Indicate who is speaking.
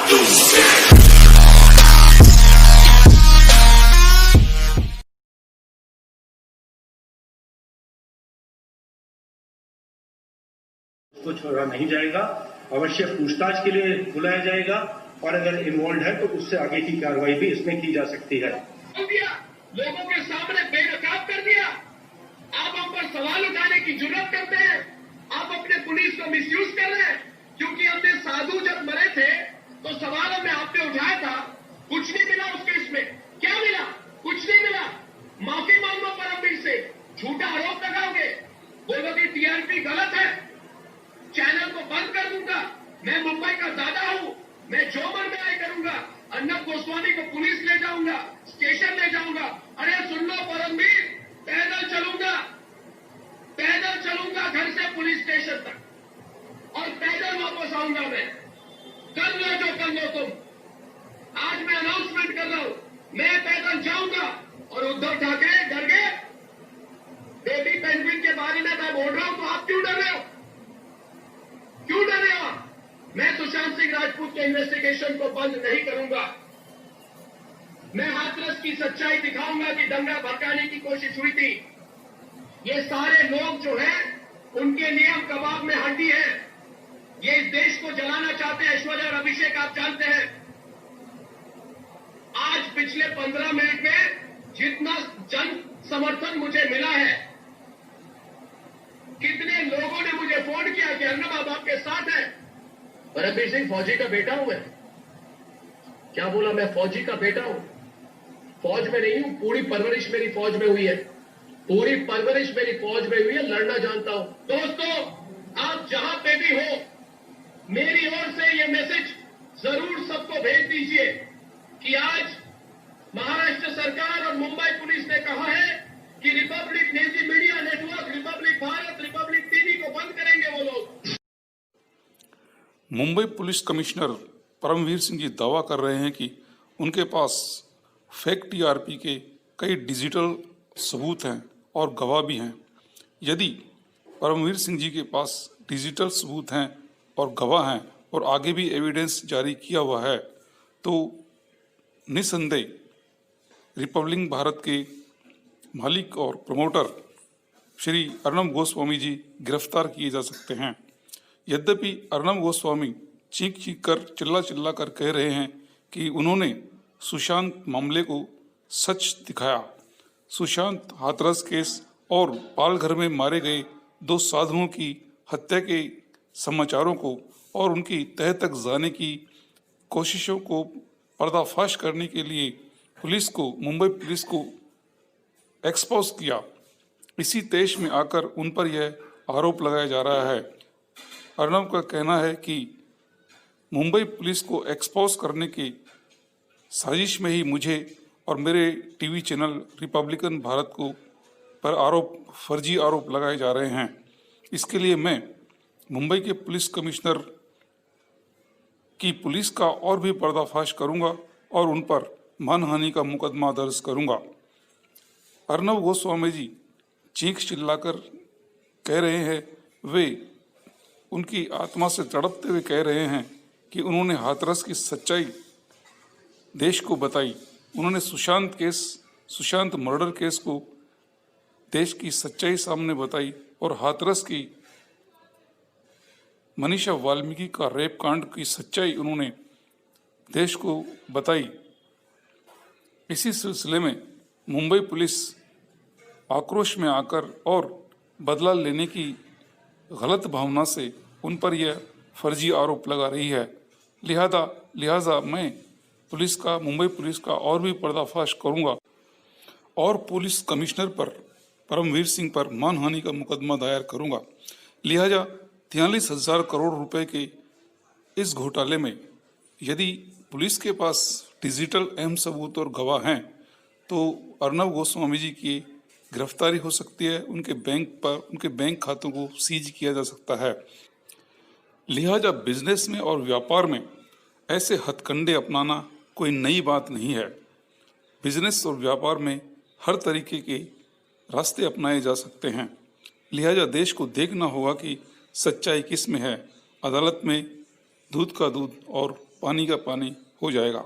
Speaker 1: तो छोड़ा नहीं जाएगा, अवश्य पूछताछ के लिए बुलाया जाएगा और अगर इन्वॉल्व है तो उससे आगे की कार्रवाई भी इसमें की जा सकती है।
Speaker 2: लोगों के सामने बेनकाब कर दिया, आप हम पर सवाल उठाने की जुर्रत करते हैं, आप अपने पुलिस को मिसयूज कर रहे हैं, क्योंकि हमने साधु जब मरे थे तो सवाल हमें आपने उठाया था, कुछ नहीं मिला उस केस में। क्या मिला? कुछ नहीं मिला। माफी मांग लो परमवीर से, झूठा आरोप लगाओगे, बोलोगे टीआरपी गलत है, चैनल को बंद कर दूंगा, मैं मुंबई का दादा हूं, मैं जो मन में आए करूंगा, अर्नब गोस्वामी को पुलिस ले जाऊंगा, स्टेशन ले जाऊंगा। अरे सुन लो परमवीर, पैदल चलूंगा घर से पुलिस स्टेशन तक और पैदल वापस आऊंगा मैं। कर लो जो कर लो तुम। आज मैं अनाउंसमेंट कर रहा हूं, मैं पैदल जाऊंगा। और उद्धव ठाकरे डर गए, बेबी पेंगुइन के बारे में मैं बोल रहा हूं, तो आप क्यों डर रहे हो? क्यों डर रहे हो? मैं सुशांत सिंह राजपूत के इन्वेस्टिगेशन को बंद नहीं करूंगा। मैं हाथरस की सच्चाई दिखाऊंगा कि दंगा भड़काने की कोशिश हुई थी। ये सारे लोग जो हैं, उनके नियम कबाब में हड्डी है। ये इस देश को जलाना चाहते हैं। ऐश्वर्या और अभिषेक आप जानते हैं, आज पिछले 15 मिनट में जितना जन समर्थन मुझे मिला है, कितने लोगों ने मुझे फोन किया कि अर्नब आप आपके साथ हैं। परमवीर सिंह फौजी का बेटा हूं मैं। क्या बोला? मैं फौजी का बेटा हूं। फौज में नहीं हूं, पूरी परवरिश मेरी फौज में हुई है, पूरी परवरिश मेरी फौज में हुई है, लड़ना जानता हूं। दोस्तों, आप जहां पे भी हो, मेरी ओर से ये मैसेज जरूर सबको भेज दीजिए कि आज महाराष्ट्र सरकार और मुंबई पुलिस ने कहा है कि रिपब्लिक निजी media network, Republic Bharat, Republic TV को बंद करेंगे वो लोग।
Speaker 3: मुंबई पुलिस कमिश्नर परमवीर सिंह जी दावा कर रहे हैं कि उनके पास फेक टीआरपी के कई डिजिटल सबूत हैं और गवाह भी हैं। यदि परमवीर सिंह जी के पास डिजिटल सबूत हैं और गवाह हैं और आगे भी एविडेंस जारी किया हुआ है, तो निसंदेह रिपब्लिक भारत के मालिक और प्रमोटर श्री अर्नब गोस्वामी जी गिरफ्तार किए जा सकते हैं। यद्यपि अर्नब गोस्वामी चीख कर चिल्ला कर कह रहे हैं कि उन्होंने सुशांत मामले को सच दिखाया। सुशांत हाथरस केस और पालघर में मारे गए 2 साधुओं की हत्या के समाचारों को और उनकी तह तक जाने की कोशिशों को पर्दाफाश करने के लिए मुंबई पुलिस को एक्सपोज किया। इसी तेज में आकर उन पर यह आरोप लगाया जा रहा है। अर्नब का कहना है कि मुंबई पुलिस को एक्सपोज करने की साजिश में ही मुझे और मेरे टीवी चैनल रिपब्लिकन भारत को पर फर्जी आरोप लगाए जा रहे हैं। इसके लिए मैं मुंबई के पुलिस कमिश्नर की पुलिस का और भी पर्दाफाश करूंगा और उन पर मानहानि का मुकदमा दर्ज करूंगा। अर्नब गोस्वामी जी चीख चिल्लाकर कह रहे हैं, वे उनकी आत्मा से तड़पते हुए कह रहे हैं कि उन्होंने हाथरस की सच्चाई देश को बताई। उन्होंने सुशांत मर्डर केस को देश की सच्चाई सामने बताई और हाथरस की मनीषा वाल्मीकि का रेप कांड की सच्चाई उन्होंने देश को बताई। इसी सिलसिले में मुंबई पुलिस आक्रोश में आकर और बदला लेने की गलत भावना से उन पर यह फर्जी आरोप लगा रही है। लिहाजा मैं मुंबई पुलिस का और भी पर्दाफाश करूंगा और पुलिस कमिश्नर पर परमवीर सिंह पर मानहानि का मुकदमा दायर करूंगा। लिहाजा 43,000 करोड़ रुपए के इस घोटाले में यदि पुलिस के पास डिजिटल अहम सबूत और गवाह हैं तो अर्नब गोस्वामी जी की गिरफ्तारी हो सकती है, उनके बैंक खातों को सीज किया जा सकता है। लिहाजा बिजनेस में और व्यापार में ऐसे हथकंडे अपनाना कोई नई बात नहीं है। बिजनेस और व्यापार में हर तरीके के रास्ते अपनाए जा सकते हैं। लिहाजा देश को देखना होगा कि सच्चाई किस में है। अदालत में दूध का दूध और पानी का पानी हो जाएगा।